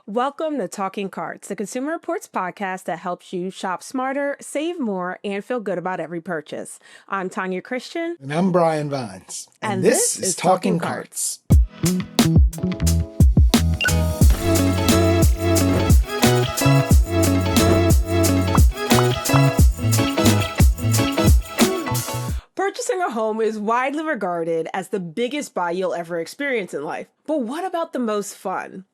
Welcome to Talking Carts, the Consumer Reports podcast that helps you shop smarter, save more, and feel good about every purchase. I'm Tanya Christian. And I'm Brian Vines. And this is Talking Carts. Purchasing a home is widely regarded as the biggest buy you'll ever experience in life. But what about the most fun?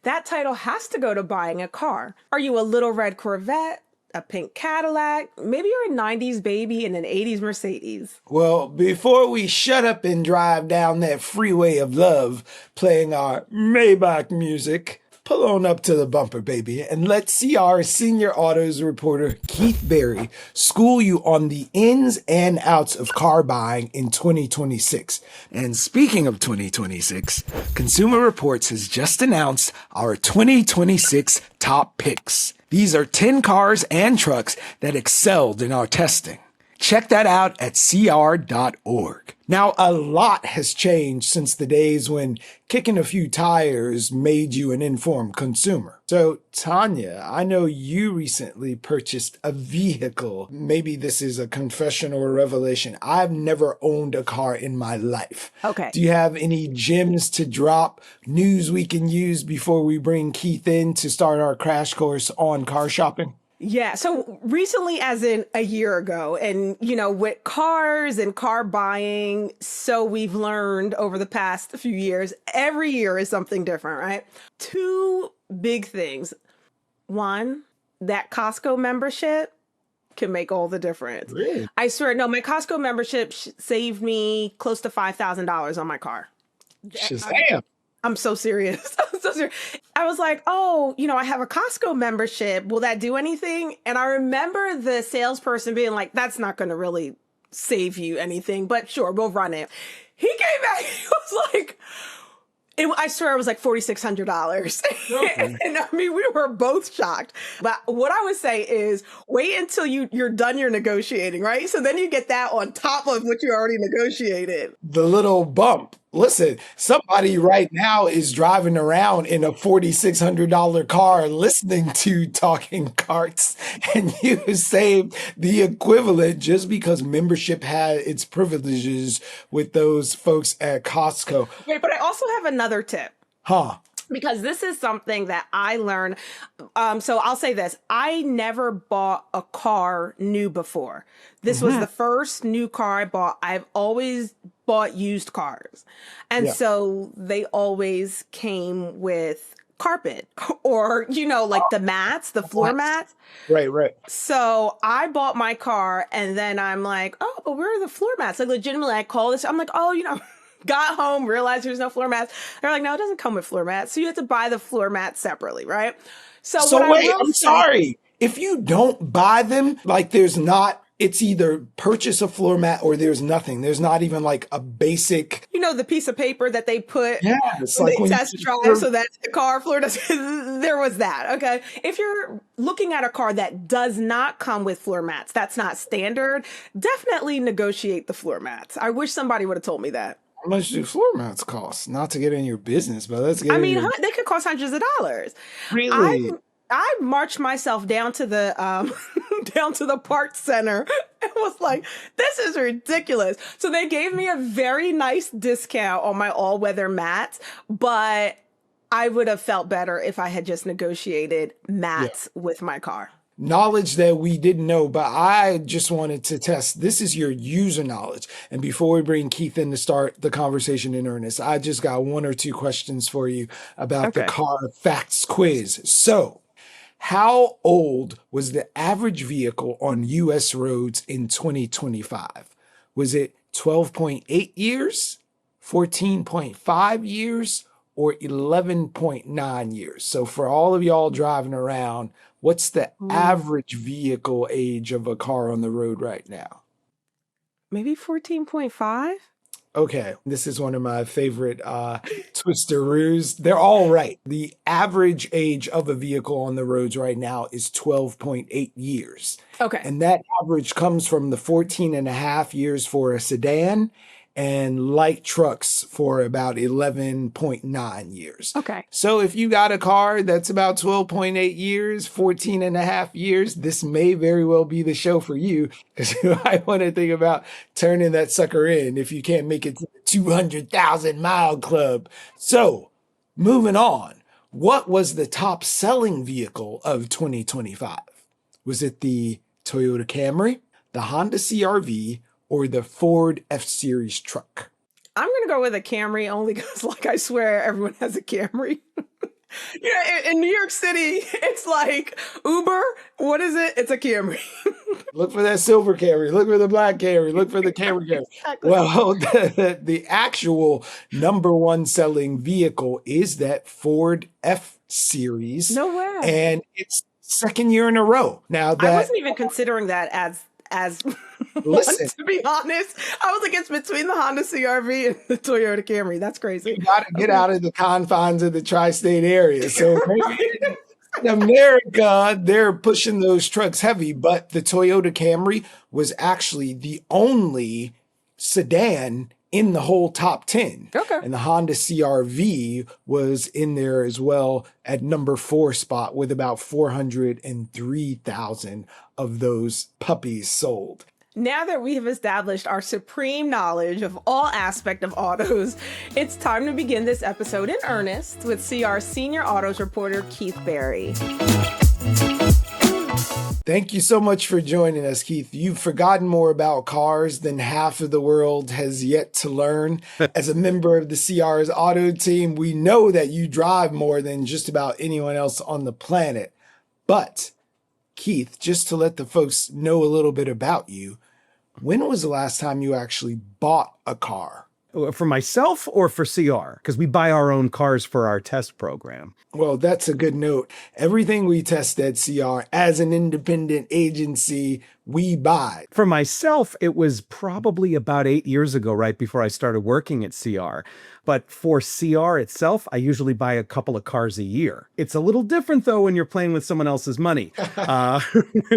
That title has to go to buying a car. Are you a little red Corvette, a pink Cadillac? Maybe you're a 90s baby in an 80s Mercedes. Well, before we shut up and drive down that freeway of love playing our Maybach music, pull on up to the bumper, baby, and let's see our senior autos reporter, Keith Berry, school you on the ins and outs of car buying in 2026. And speaking of 2026, Consumer Reports has just announced our 2026 top picks. These are 10 cars and trucks that excelled in our testing. Check that out at cr.org. Now, a lot has changed since the days when kicking a few tires made you an informed consumer. So, Tanya, I know you recently purchased a vehicle. Maybe this is a confession or a revelation. I've never owned a car in my life. Okay. Do you have any gems to drop, news we can use before we bring Keith in to start our crash course on car shopping? Yeah, so recently, as in a year ago, and with cars and car buying, so we've learned over the past few years, every year is something different, right? Two big things. One, that Costco membership can make all the difference. Really? I swear, no, my Costco membership saved me close to $5,000 on my car. Shazam. I'm so serious. I'm so serious. I was like, oh, I have a Costco membership. Will that do anything? And I remember the salesperson being like, that's not going to really save you anything, but sure, we'll run it. He came back. He was like, I swear it was like $4,600. Okay. And I mean, we were both shocked. But what I would say is wait until you're done your negotiating, right? So then you get that on top of what you already negotiated. The little bump. Listen, somebody right now is driving around in a $4,600 car listening to Talking Carts, and you saved the equivalent just because membership had its privileges with those folks at Costco. Wait, but I also have another tip. Huh. Because this is something that I learned. So I'll say this. I never bought a car new before. This was the first new car I bought. I've always bought used cars. And so they always came with carpet or, like the mats, the floor mats. Right. So I bought my car and then I'm like, oh, but where are the floor mats? Like legitimately, I call this. I'm like, oh, got home, realized there's no floor mats. They're like, no, it doesn't come with floor mats. So you have to buy the floor mats separately, right? So wait, I'm sorry. If you don't buy them, like it's either purchase a floor mat or there's nothing. There's not even like a basic. The piece of paper that they put it's when like they test drive so that the car floor does. There was that. Okay. If you're looking at a car that does not come with floor mats, that's not standard, definitely negotiate the floor mats. I wish somebody would have told me that. How much do floor mats cost? Not to get in your business, but let's get. They could cost hundreds of dollars. Really? I marched myself down to the down to the parts center and was like, this is ridiculous. So they gave me a very nice discount on my all-weather mats, but I would have felt better if I had just negotiated mats with my car. Knowledge that we didn't know, but I just wanted to test. This is your user knowledge. And before we bring Keith in to start the conversation in earnest, I just got one or two questions for you about the car facts quiz. So, how old was the average vehicle on U.S. roads in 2025? Was it 12.8 years, 14.5 years, or 11.9 years? So for all of y'all driving around, what's the average vehicle age of a car on the road right now? Maybe 14.5? Okay, this is one of my favorite twisteroos. They're all right. The average age of a vehicle on the roads right now is 12.8 years. Okay. And that average comes from the 14 and a half years for a sedan and light trucks for about 11.9 years. Okay. So if you got a car that's about 12.8 years, 14 and a half years, this may very well be the show for you, because you might want to think about turning that sucker in if you can't make it to the 200,000 mile club. So moving on, what was the top selling vehicle of 2025? Was it the Toyota Camry, the Honda CR-V, or the Ford F-Series truck? I'm going to go with a Camry only because, like, I swear everyone has a Camry. In New York City, it's like Uber. What is it? It's a Camry. Look for that silver Camry. Look for the black Camry. Look for the Camry Camry. Exactly. Well, the actual number one selling vehicle is that Ford F-Series. No way. And it's second year in a row. Now that I wasn't even considering that as listen, one, to be honest. I was like, it's between the Honda CR-V and the Toyota Camry. That's crazy. you got to get out of the confines of the tri-state area. So in America, they're pushing those trucks heavy, but the Toyota Camry was actually the only sedan in the whole top 10. Okay. And the Honda CR-V was in there as well at number 4 spot with about 403,000 of those puppies sold. Now that we have established our supreme knowledge of all aspects of autos, it's time to begin this episode in earnest with CR Senior Autos reporter Keith Berry. Thank you so much for joining us, Keith. You've forgotten more about cars than half of the world has yet to learn. As a member of the CR's auto team, we know that you drive more than just about anyone else on the planet. But, Keith, just to let the folks know a little bit about you, when was the last time you actually bought a car? For myself or for CR? Because we buy our own cars for our test program. Well, that's a good note. Everything we test at CR as an independent agency, we buy. For myself, it was probably about 8 years ago, right before I started working at CR. But for CR itself, I usually buy a couple of cars a year. It's a little different, though, when you're playing with someone else's money,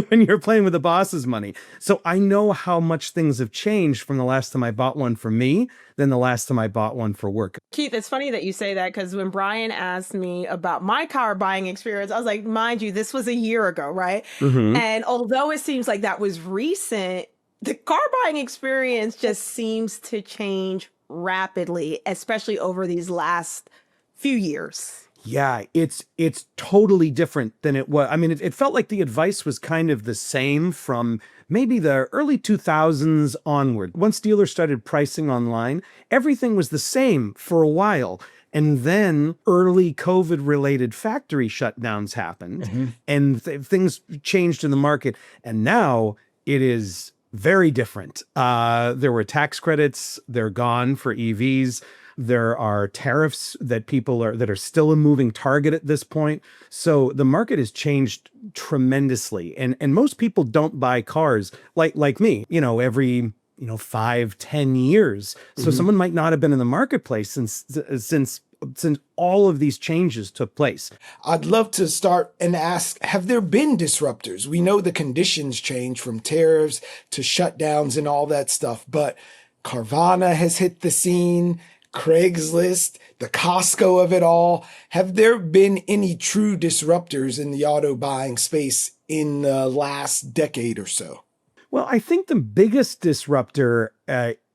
when you're playing with the boss's money. So I know how much things have changed from the last time I bought one for me than the last time I bought one for work. Keith, it's funny that you say that because when Brian asked me about my car buying experience, I was like, mind you, this was a year ago, right? Mm-hmm. And although it seems like that was recent, the car buying experience just seems to change rapidly, especially over these last few years. Yeah, it's totally different than it was. I mean, it felt like the advice was kind of the same from maybe the early 2000s onward. Once dealers started pricing online, everything was the same for a while. And then early COVID-related factory shutdowns happened, and things changed in the market. And now it is very different. There were tax credits; they're gone for EVs. There are tariffs that are still a moving target at this point. So the market has changed tremendously, and most people don't buy cars like me, every 5-10 years. So someone might not have been in the marketplace since all of these changes took place. I'd love to start and ask, have there been disruptors? We know the conditions change from tariffs to shutdowns and all that stuff, but Carvana has hit the scene, Craigslist, the Costco of it all. Have there been any true disruptors in the auto buying space in the last decade or so? Well, I think the biggest disruptor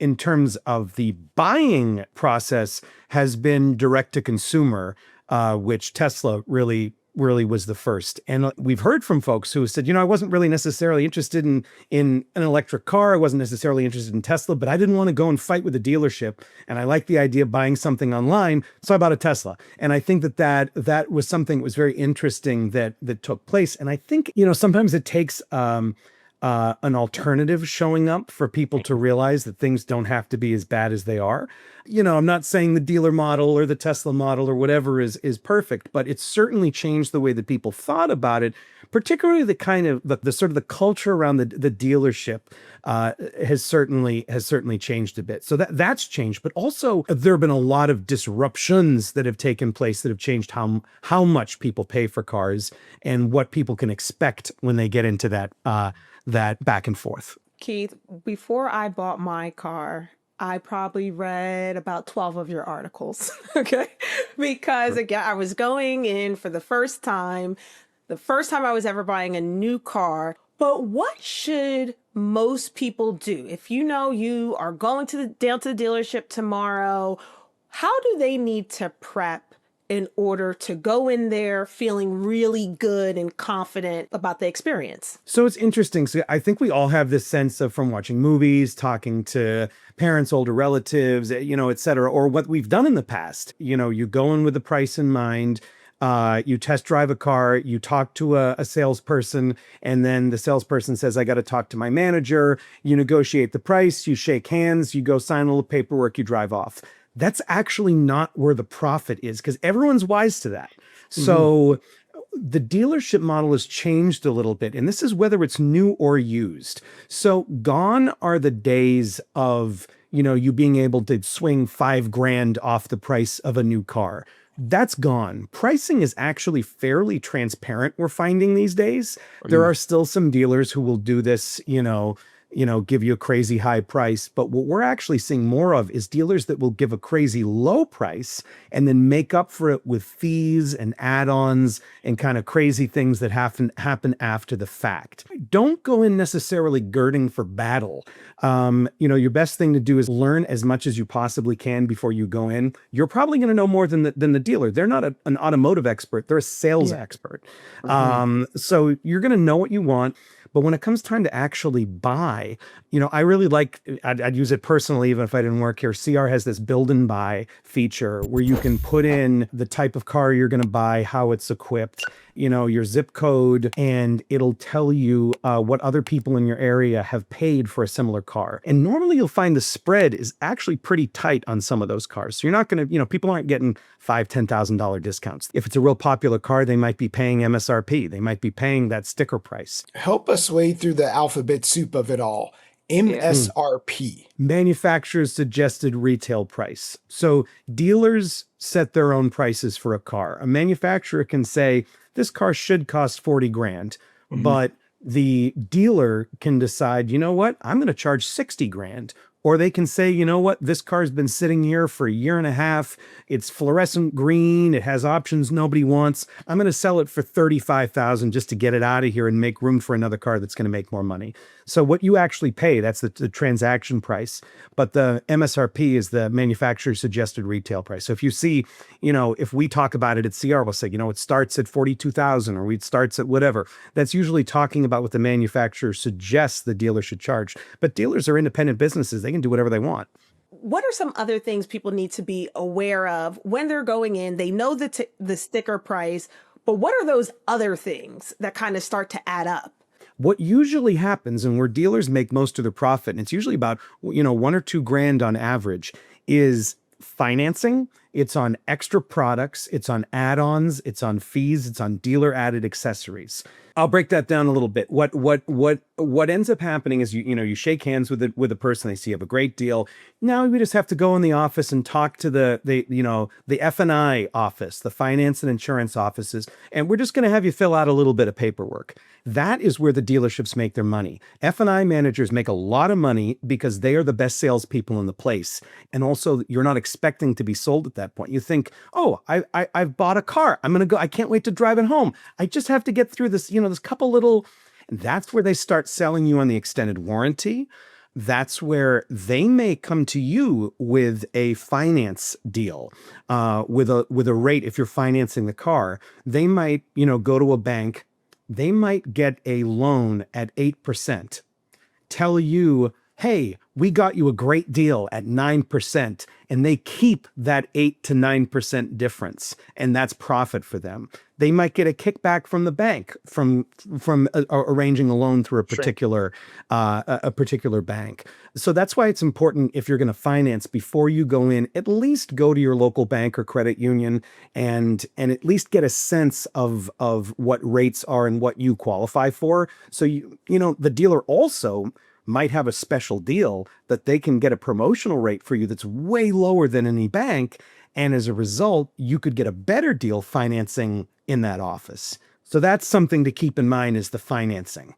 in terms of the buying process has been direct to consumer, which Tesla really was the first. And we've heard from folks who said, I wasn't really necessarily interested in an electric car. I wasn't necessarily interested in Tesla, but I didn't want to go and fight with a dealership. And I liked the idea of buying something online. So I bought a Tesla. And I think that was something that was very interesting that took place. And I think, sometimes it takes an alternative showing up for people to realize that things don't have to be as bad as they are. I'm not saying the dealer model or the Tesla model or whatever is perfect, but it's certainly changed the way that people thought about it, particularly the kind of the sort of the culture around the dealership has certainly changed a bit. So that's changed, but also there have been a lot of disruptions that have taken place that have changed how much people pay for cars and what people can expect when they get into that back and forth. Keith, before I bought my car, I probably read about 12 of your articles. Okay. Because again, I was going in for the first time I was ever buying a new car. But what should most people do? If you know you are going down to the dealership tomorrow, how do they need to prep in order to go in there feeling really good and confident about the experience? So it's interesting. So I think we all have this sense of, from watching movies, talking to parents, older relatives, et cetera, or what we've done in the past. You go in with the price in mind. You test drive a car, you talk to a salesperson, and then the salesperson says, I got to talk to my manager. You negotiate the price, you shake hands, you go sign a little paperwork, you drive off. That's actually not where the profit is, because everyone's wise to that. So the dealership model has changed a little bit, and this is whether it's new or used. So gone are the days of, you being able to swing $5,000 off the price of a new car. That's gone. Pricing is actually fairly transparent, we're finding these days. There are still some dealers who will do this, give you a crazy high price. But what we're actually seeing more of is dealers that will give a crazy low price and then make up for it with fees and add-ons and kind of crazy things that happen after the fact. Don't go in necessarily girding for battle. Your best thing to do is learn as much as you possibly can before you go in. You're probably going to know more than the dealer. They're not an automotive expert. They're a sales expert. So you're going to know what you want. But when it comes time to actually buy, I really I'd use it personally, even if I didn't work here. CR has this build and buy feature where you can put in the type of car you're going to buy, how it's equipped, your zip code, and it'll tell you what other people in your area have paid for a similar car. And normally you'll find the spread is actually pretty tight on some of those cars. So you're not going to, people aren't getting $5,000, $10,000 discounts. If it's a real popular car, they might be paying MSRP. They might be paying that sticker price. Help us wade through the alphabet soup of it all. MSRP. Manufacturer's suggested retail price. So dealers set their own prices for a car. A manufacturer can say, this car should cost $40,000, but the dealer can decide, you know what, I'm going to charge $60,000. Or they can say, you know what, this car's been sitting here for a year and a half. It's fluorescent green. It has options nobody wants. I'm going to sell it for $35,000 just to get it out of here and make room for another car that's going to make more money. So what you actually pay, that's the transaction price. But the MSRP is the manufacturer suggested retail price. So if you see, if we talk about it at CR, we'll say, it starts at 42,000 or it starts at whatever. That's usually talking about what the manufacturer suggests the dealer should charge. But dealers are independent businesses. They can do whatever they want. What are some other things people need to be aware of when they're going in? They know the sticker price, but what are those other things that kind of start to add up? What usually happens, and where dealers make most of their profit, and it's usually about, $1 or $2,000 on average, is financing. It's on extra products. It's on add-ons. It's on fees. It's on dealer added accessories. I'll break that down a little bit. What ends up happening is you shake hands with a person. They see you have a great deal. Now we just have to go in the office and talk to the F&I office, the finance and insurance offices, and we're just going to have you fill out a little bit of paperwork. That is where the dealerships make their money. F&I managers make a lot of money because they are the best salespeople in the place, and also you're not expecting to be sold at that point. You think, oh, I've bought a car. I'm going to go. I can't wait to drive it home. I just have to get through this. This couple little. And that's where they start selling you on the extended warranty. That's where they may come to you with a finance deal, with a rate. If you're financing the car, they might, go to a bank. They might get a loan at 8%, tell you, hey, we got you a great deal at 9%, and they keep that 8 to 9% difference, and that's profit for them. They might get a kickback from the bank from arranging a loan through a particular bank. So that's why it's important, if you're going to finance, before you go in, at least go to your local bank or credit union and at least get a sense of what rates are and what you qualify for. So the dealer also might have a special deal that they can get a promotional rate for you that's way lower than any bank. And as a result, you could get a better deal financing in that office. So that's something to keep in mind, is the financing.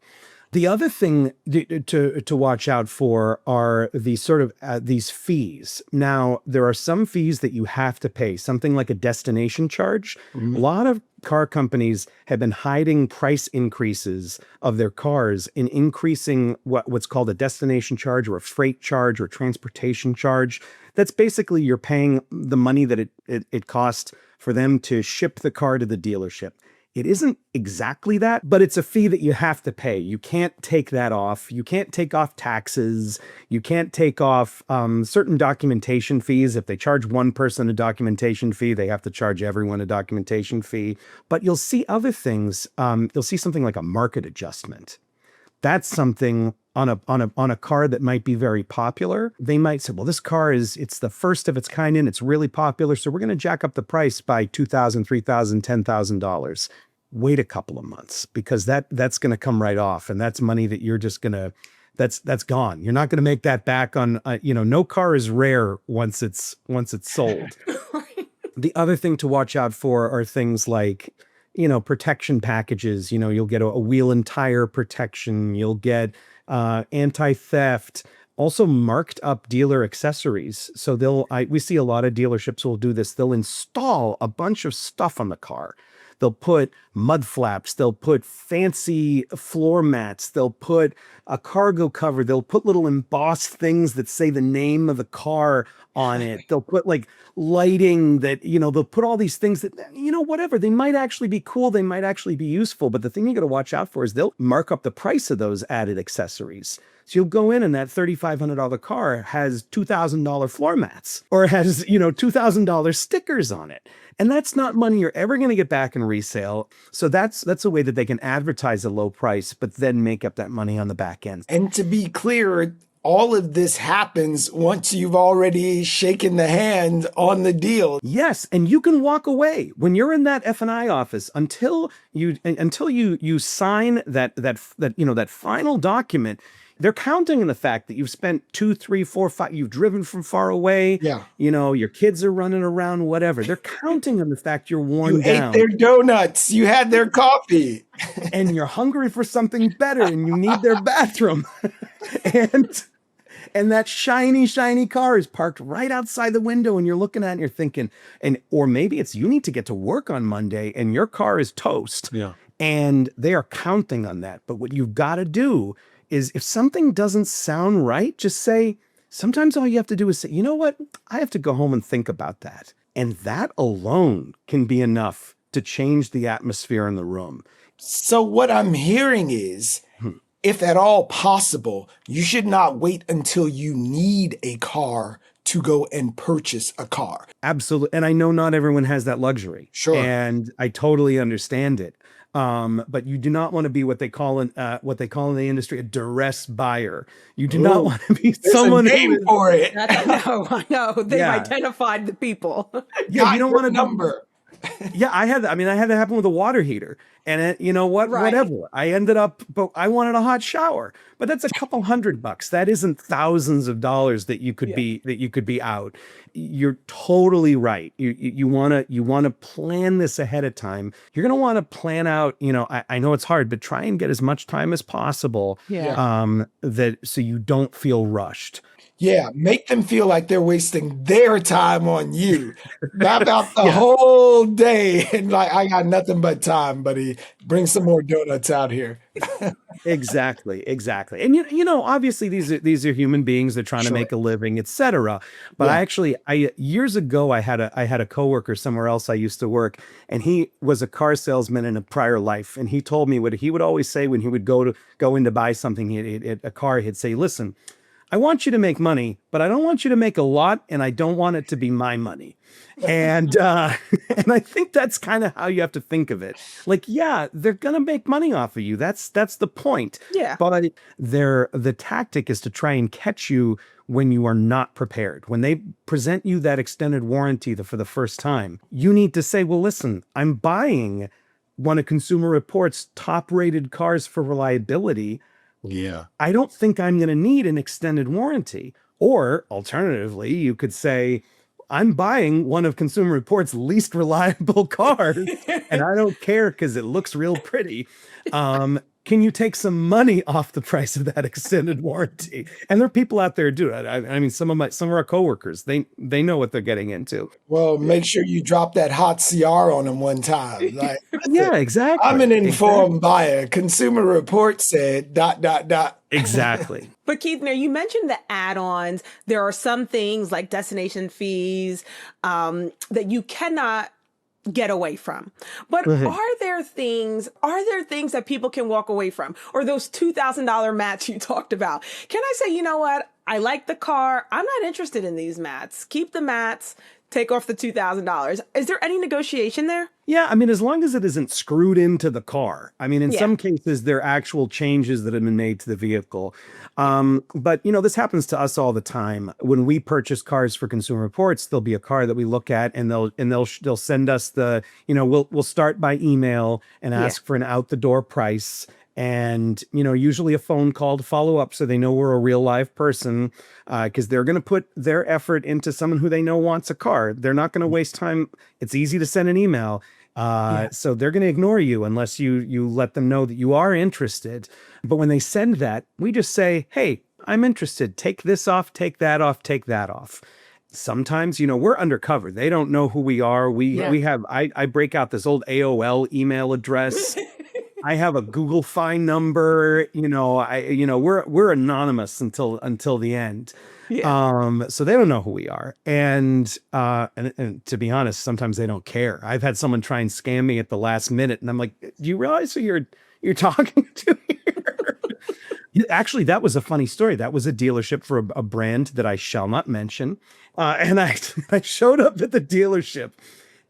The other thing to watch out for are these sort of these fees. Now, there are some fees that you have to pay, something like a destination charge. A lot of car companies have been hiding price increases of their cars in increasing what's called a destination charge or a freight charge or transportation charge. That's basically you're paying the money that it costs for them to ship the car to the dealership. It isn't exactly that, but it's a fee that you have to pay. You can't take that off. You can't take off taxes. You can't take off certain documentation fees. If they charge one person a documentation fee, they have to charge everyone a documentation fee. But you'll see other things. You'll see something like a market adjustment. That's something on a car that might be very popular. They might say, well, this car it's the first of its kind and it's really popular. So we're going to jack up the price by $2,000, $3,000, $10,000. Wait a couple of months because that's going to come right off. And that's money that you're just going to, that's gone. You're not going to make that back on, no car is rare once it's sold. The other thing to watch out for are things like, protection packages. You'll get a wheel and tire protection. You'll get anti-theft, also marked up dealer accessories. So we see a lot of dealerships will do this. They'll install a bunch of stuff on the car. They'll put mud flaps. They'll put fancy floor mats. They'll put a cargo cover. They'll put little embossed things that say the name of the car on it. They'll put like lighting that, they'll put all these things that, whatever. They might actually be cool. They might actually be useful. But the thing you got to watch out for is they'll mark up the price of those added accessories. So you'll go in and that $3,500 car has $2,000 floor mats or has, $2,000 stickers on it. And that's not money you're ever going to get back in resale. So that's a way that they can advertise a low price, but then make up that money on the back end. And to be clear, all of this happens once you've already shaken the hand on the deal. Yes, and you can walk away when you're in that F&I office until you sign that final document. They're counting on the fact that you've spent 2, 3, 4, 5, you've driven from far away. Yeah. Your kids are running around, whatever. They're counting on the fact you're worn down. You ate their donuts. You had their coffee. And you're hungry for something better and you need their bathroom. And that shiny, shiny car is parked right outside the window and you're looking at it and you're thinking, or maybe it's you need to get to work on Monday and your car is toast. Yeah. And they are counting on that. But what you've got to do is if something doesn't sound right, just say, sometimes all you have to do is say, you know what? I have to go home and think about that. And that alone can be enough to change the atmosphere in the room. So what I'm hearing is, if at all possible, you should not wait until you need a car to go and purchase a car. Absolutely. And I know not everyone has that luxury. Sure. And I totally understand it. But you do not want to be what they call in the industry a duress buyer. You do not want to be someone There's a name for it. I know. They've identified the people. Yeah, you don't want to number. Yeah, I had that happen with a water heater. And whatever. I ended up, but I wanted a hot shower. But that's a couple $100. That isn't thousands of dollars that you could be out. You're totally right. You want to plan this ahead of time. You're going to want to plan out, I know it's hard, but try and get as much time as possible. Yeah. So you don't feel rushed. Yeah, make them feel like they're wasting their time on you. Map out the whole day and like, I got nothing but time, buddy. Bring some more donuts out here. Exactly. And obviously these are human beings. They're trying to make a living, etc. But I years ago I had a coworker somewhere else I used to work, and he was a car salesman in a prior life, and he told me what he would always say when he would go in to buy something, a car. He'd say, "Listen, I want you to make money, but I don't want you to make a lot, and I don't want it to be my money." And and I think that's kind of how you have to think of it. Like, yeah, they're gonna make money off of you. That's the point. Yeah. But the tactic is to try and catch you when you are not prepared. When they present you that extended warranty for the first time, you need to say, well, listen, I'm buying one of Consumer Reports' top-rated cars for reliability. Yeah. I don't think I'm going to need an extended warranty. Or alternatively, you could say, I'm buying one of Consumer Reports' least reliable cars and I don't care because it looks real pretty. can you take some money off the price of that extended warranty? And there are people out there who do it. I mean, some of our coworkers, they know what they're getting into. Well, make sure you drop that hot CR on them one time. Like, listen, Yeah, I'm exactly. an informed buyer. Consumer Report said ... Exactly. But Keith, now you mentioned the add-ons. There are some things like destination fees that you cannot get away from. But are there things that people can walk away from? Or those $2,000 mats you talked about? Can I say, you know what? I like the car. I'm not interested in these mats. Keep the mats. Take off the $2,000. Is there any negotiation there? Yeah, I mean, as long as it isn't screwed into the car. I mean, in some cases, there are actual changes that have been made to the vehicle. But, this happens to us all the time. When we purchase cars for Consumer Reports, there'll be a car that we look at and they'll send us the, we'll start by email and ask for an out the door price. And, usually a phone call to follow up so they know we're a real live person, because they're going to put their effort into someone who they know wants a car. They're not going to waste time. It's easy to send an email. So they're going to ignore you unless you let them know that you are interested. But when they send that, we just say, hey, I'm interested. Take this off, take that off, take that off. Sometimes, we're undercover. They don't know who we are. We have, I break out this old AOL email address. I have a Google Find number, we're anonymous until the end. Yeah. So they don't know who we are. And to be honest, sometimes they don't care. I've had someone try and scam me at the last minute and I'm like, do you realize who you're talking to here? Actually, that was a funny story. That was a dealership for a brand that I shall not mention. And I showed up at the dealership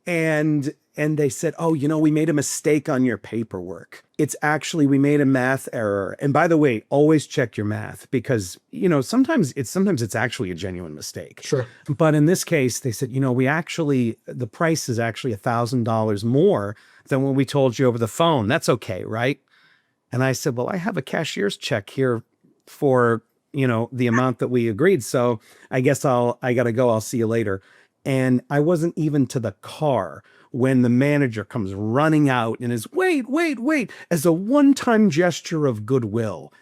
and they said, oh, we made a mistake on your paperwork. It's actually, we made a math error. And by the way, always check your math because, sometimes it's actually a genuine mistake. Sure. But in this case, they said, the price is actually $1,000 more than what we told you over the phone. That's okay, right? And I said, well, I have a cashier's check here for, the amount that we agreed. So I guess I got to go. I'll see you later. And I wasn't even to the car when the manager comes running out and is, wait, as a one-time gesture of goodwill.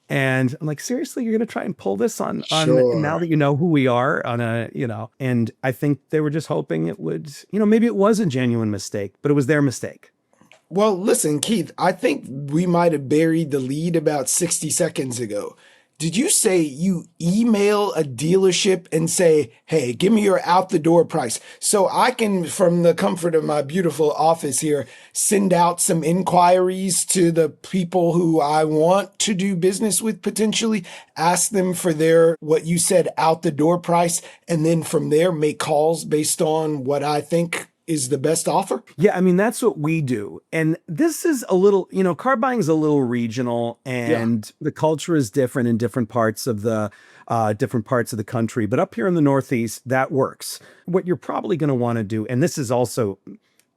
And I'm like, seriously, you're going to try and pull this on Sure. now that you know who we are and I think they were just hoping it would, maybe it was a genuine mistake, but it was their mistake. Well, listen, Keith, I think we might have buried the lead about 60 seconds ago. Did you say you email a dealership and say, hey, give me your out the door price so I can, from the comfort of my beautiful office here, send out some inquiries to the people who I want to do business with potentially, ask them for their, what you said, out the door price, and then from there make calls based on what I think is the best offer? Yeah, I mean, that's what we do. And this is a little, car buying is a little regional and the culture is different in different parts of the country. But up here in the Northeast, that works. What you're probably going to want to do, and this is also,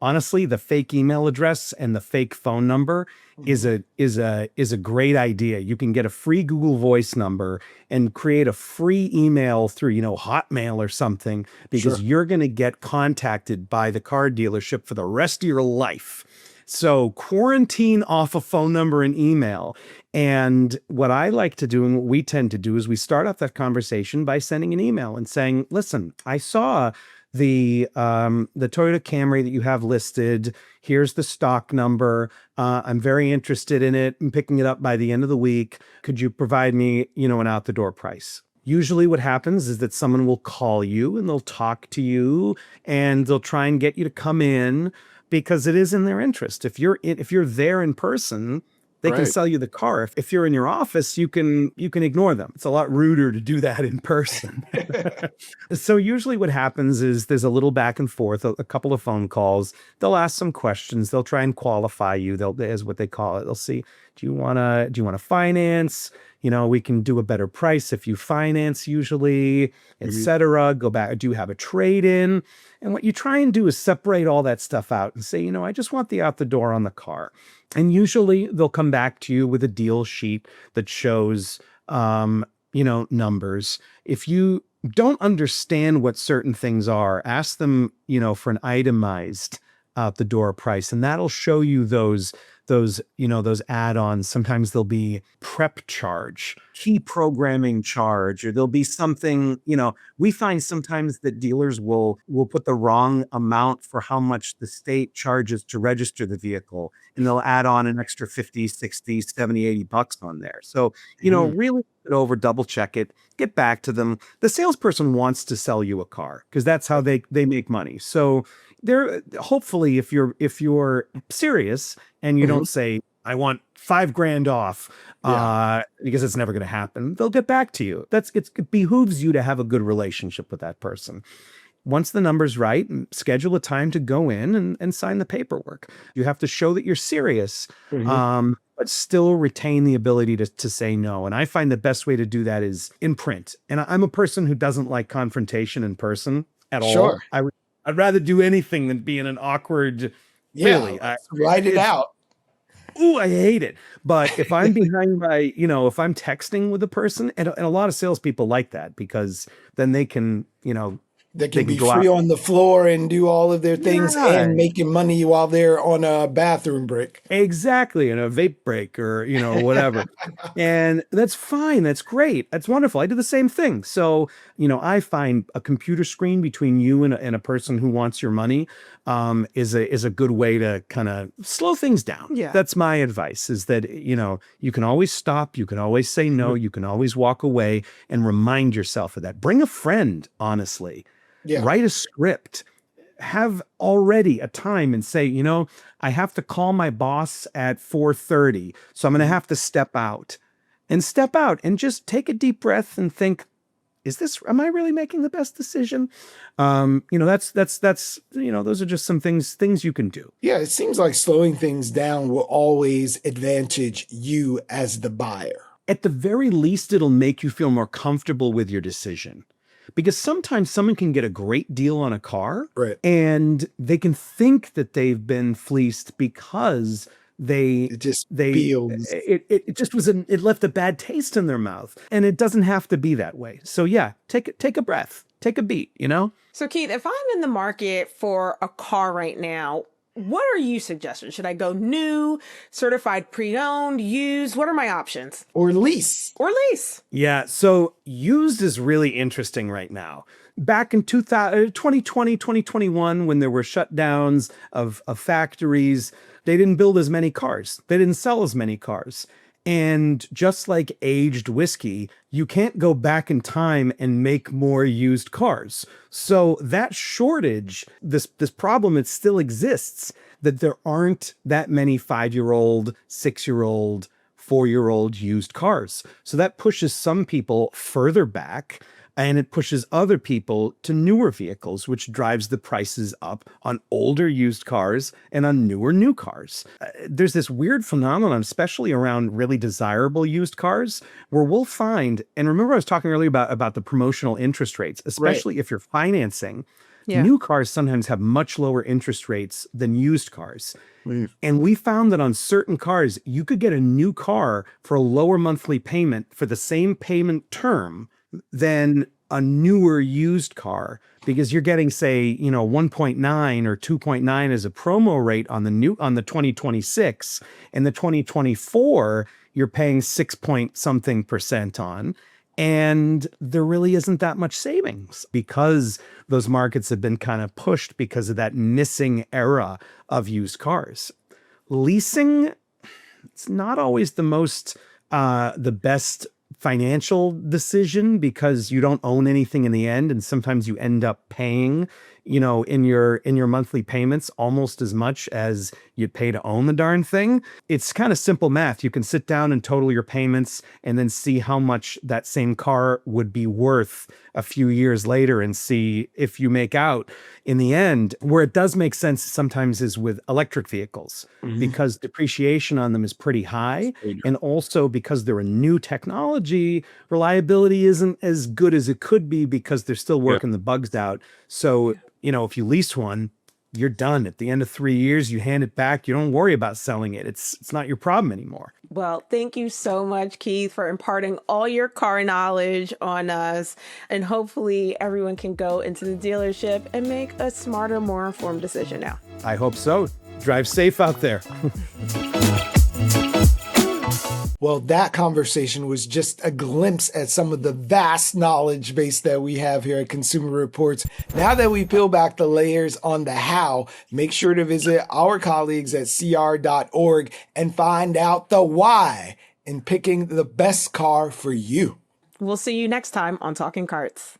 honestly, the fake email address and the fake phone number is a great idea. You can get a free Google Voice number and create a free email through, Hotmail or something, because you're going to get contacted by the car dealership for the rest of your life. So quarantine off a phone number and email. And what I like to do and what we tend to do is we start off that conversation by sending an email and saying, listen, I saw the Toyota Camry that you have listed. Here's the stock number. I'm very interested in it. I'm picking it up by the end of the week. Could you provide me, an out the door price? Usually what happens is that someone will call you and they'll talk to you and they'll try and get you to come in because it is in their interest. If you're there in person, they can sell you the car. If you're in your office, you can ignore them. It's a lot ruder to do that in person. So usually what happens is there's a little back and forth, a couple of phone calls. They'll ask some questions. They'll try and qualify you. Is what they call it. They'll see, do you want to finance? We can do a better price if you finance usually, et cetera. Go back. Do you have a trade-in? And what you try and do is separate all that stuff out and say, I just want the out the door on the car. And usually they'll come back to you with a deal sheet that shows, numbers. If you don't understand what certain things are, ask them, for an itemized out the door price. And that'll show you those those, those add-ons. Sometimes there'll be prep charge, key programming charge, or there'll be something, we find sometimes that dealers will put the wrong amount for how much the state charges to register the vehicle, and they'll add on an extra 50, 60, 70, 80 bucks on there. So, really look it over, double check it, get back to them. The salesperson wants to sell you a car because that's how they make money. So they're hopefully, if you're serious and you don't say, I want $5,000 off, because it's never going to happen, they'll get back to you. It behooves you to have a good relationship with that person. Once the number's right, schedule a time to go in and sign the paperwork. You have to show that you're serious, but still retain the ability to say no. And I find the best way to do that is in print. And I'm a person who doesn't like confrontation in person at all. I'd rather do anything than be in an awkward, write it out. Ooh, I hate it. But if I'm behind my, if I'm texting with a person, and a lot of salespeople like that, because then they can, they can be free on the floor and do all of their things and making money while they're on a bathroom break. Exactly. And a vape break or, whatever. And that's fine. That's great. That's wonderful. I do the same thing. So, I find a computer screen between you and a person who wants your money is a good way to kind of slow things down. Yeah. That's my advice, is that, you can always stop. You can always say no. You can always walk away, and remind yourself of that. Bring a friend, honestly. Yeah. Write a script, have already a time, and say, I have to call my boss at 4:30. So I'm going to have to step out and just take a deep breath and think, am I really making the best decision? That's those are just some things you can do. Yeah. It seems like slowing things down will always advantage you as the buyer. At the very least, it'll make you feel more comfortable with your decision. Because sometimes someone can get a great deal on a car, and they can think that they've been fleeced because it left a bad taste in their mouth, and it doesn't have to be that way. So take a breath, take a beat, So Keith, if I'm in the market for a car right now, what are you suggesting? Should I go new, certified pre-owned, used? What are my options? Or lease. Yeah, so used is really interesting right now. Back in 2020, 2021, when there were shutdowns of factories, they didn't build as many cars. They didn't sell as many cars. And just like aged whiskey, you can't go back in time and make more used cars. So that shortage, this problem, it still exists, that there aren't that many 5-year-old, 6-year-old, 4-year-old used cars. So that pushes some people further back, and it pushes other people to newer vehicles, which drives the prices up on older used cars and on newer new cars. There's this weird phenomenon, especially around really desirable used cars, where we'll find, and remember I was talking earlier about the promotional interest rates, especially if you're financing. Yeah. New cars sometimes have much lower interest rates than used cars. And we found that on certain cars, you could get a new car for a lower monthly payment for the same payment term than a newer used car, because you're getting, say, 1.9 or 2.9 as a promo rate on the 2026, and the 2024 you're paying 6 point something percent on. And there really isn't that much savings, because those markets have been kind of pushed because of that missing era of used cars. Leasing, it's not always the best financial decision, because you don't own anything in the end, and sometimes you end up paying, in your monthly payments almost as much as you'd pay to own the darn thing. It's kind of simple math. You can sit down and total your payments and then see how much that same car would be worth a few years later, and see if you make out in the end. Where it does make sense sometimes is with electric vehicles, because depreciation on them is pretty high. And also because they're a new technology, reliability isn't as good as it could be, because they're still working the bugs out. So, if you lease one, you're done. At the end of 3 years, you hand it back. You don't worry about selling it. It's not your problem anymore. Well, thank you so much, Keith, for imparting all your car knowledge on us. And hopefully everyone can go into the dealership and make a smarter, more informed decision now. I hope so. Drive safe out there. Well, that conversation was just a glimpse at some of the vast knowledge base that we have here at Consumer Reports. Now that we peel back the layers on the how, make sure to visit our colleagues at cr.org and find out the why in picking the best car for you. We'll see you next time on Talking Carts.